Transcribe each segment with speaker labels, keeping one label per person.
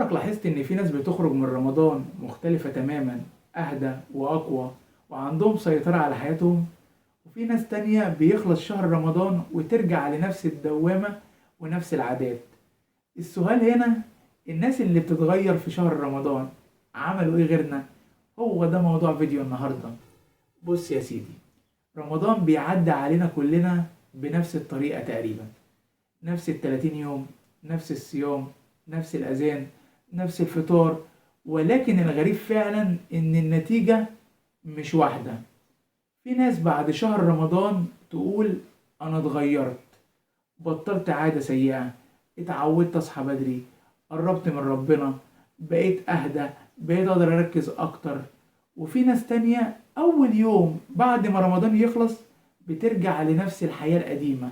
Speaker 1: عمرك لاحظت إن في ناس بتخرج من رمضان مختلفة تماما، أهدى وأقوى وعندهم سيطرة على حياتهم؟ وفي ناس تانية بيخلص شهر رمضان وترجع لنفس الدوامة ونفس العادات. السؤال هنا، الناس اللي بتتغير في شهر رمضان عملوا إيه غيرنا؟ هو ده موضوع فيديو النهاردة. بص يا سيدي، رمضان بيعدي علينا كلنا بنفس الطريقة تقريبا، نفس ال30 يوم، نفس الصيام، نفس الأذان، نفس الفطار. ولكن الغريب فعلا إن النتيجة مش واحدة. في ناس بعد شهر رمضان تقول أنا اتغيرت، بطلت عادة سيئة، اتعودت أصحى بدري، قربت من ربنا، بقيت أهدى، بقيت أقدر أركز أكتر. وفي ناس تانية أول يوم بعد ما رمضان يخلص بترجع لنفس الحياة القديمة،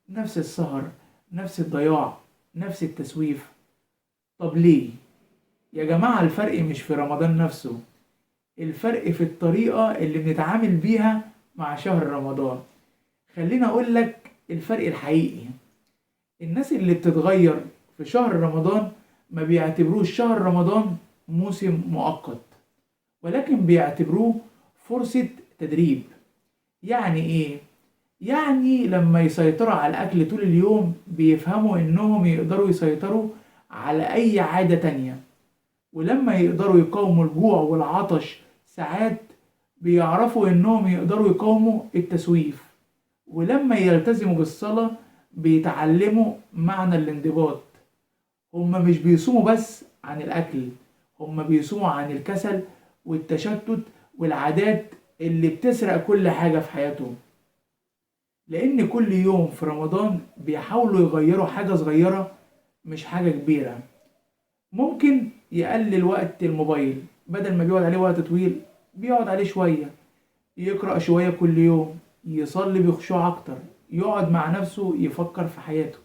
Speaker 1: نفس السهر، نفس الضياع، نفس التسويف. طب ليه؟ يا جماعة الفرق مش في رمضان نفسه، الفرق في الطريقة اللي بنتعامل بيها مع شهر رمضان. خليني أقول لك الفرق الحقيقي. الناس اللي بتتغير في شهر رمضان ما بيعتبروش شهر رمضان موسم مؤقت، ولكن بيعتبروه فرصة تدريب. يعني إيه؟ يعني لما يسيطروا على الأكل طول اليوم بيفهموا إنهم يقدروا يسيطروا على أي عادة تانية، ولما يقدروا يقاوموا الجوع والعطش ساعات بيعرفوا إنهم يقدروا يقاوموا التسويف، ولما يلتزموا بالصلاة بيتعلموا معنى الانضباط. هما مش بيصوموا بس عن الأكل، هما بيصوموا عن الكسل والتشتت والعادات اللي بتسرق كل حاجة في حياتهم. لأن كل يوم في رمضان بيحاولوا يغيروا حاجة صغيرة، مش حاجة كبيرة. ممكن يقلل وقت الموبايل، بدل ما بيقعد عليه وقت طويل بيقعد عليه شوية، يقرأ شوية كل يوم، يصلي بخشوع أكتر، يقعد مع نفسه يفكر في حياته.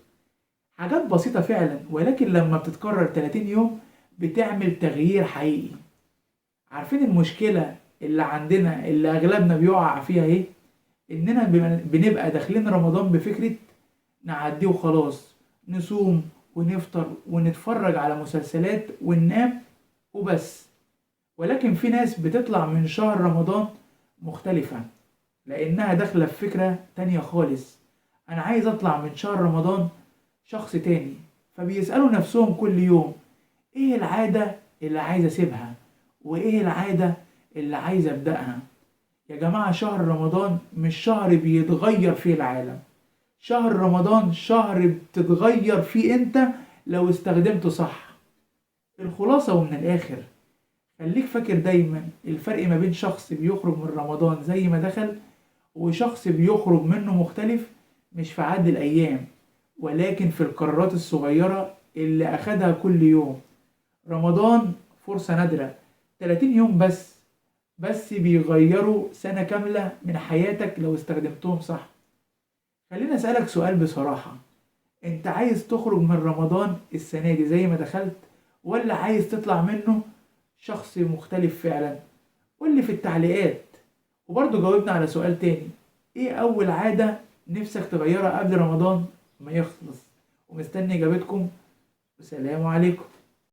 Speaker 1: حاجات بسيطة فعلا، ولكن لما بتتكرر 30 يوم بتعمل تغيير حقيقي. عارفين المشكلة اللي عندنا اللي أغلبنا بيقع فيها إيه؟ إننا بنبقى داخلين رمضان بفكرة نعديه وخلاص، نصوم ونفطر ونتفرج على مسلسلات وننام وبس. ولكن في ناس بتطلع من شهر رمضان مختلفة، لأنها داخلة في فكرة تانية خالص. أنا عايز أطلع من شهر رمضان شخص تاني، فبيسألوا نفسهم كل يوم إيه العادة اللي عايز أسيبها، وإيه العادة اللي عايز أبدأها. يا جماعة شهر رمضان مش شهر بيتغير فيه العالم، شهر رمضان شهر بتتغير فيه انت لو استخدمته صح. الخلاصة ومن الآخر، خليك فاكر دايما الفرق ما بين شخص بيخرج من رمضان زي ما دخل وشخص بيخرج منه مختلف، مش في عد الأيام ولكن في القرارات الصغيرة اللي أخدها كل يوم. رمضان فرصة نادرة، 30 يوم بس بيغيروا سنة كاملة من حياتك لو استخدمتهم صح. خليني أسألك سؤال بصراحة، انت عايز تخرج من رمضان السنة دي زي ما دخلت، ولا عايز تطلع منه شخص مختلف فعلا؟ قولي في التعليقات. وبرضه جاوبنا على سؤال تاني، ايه اول عادة نفسك تغيرها قبل رمضان ما يخلص؟ ومستني اجابتكم. والسلام عليكم.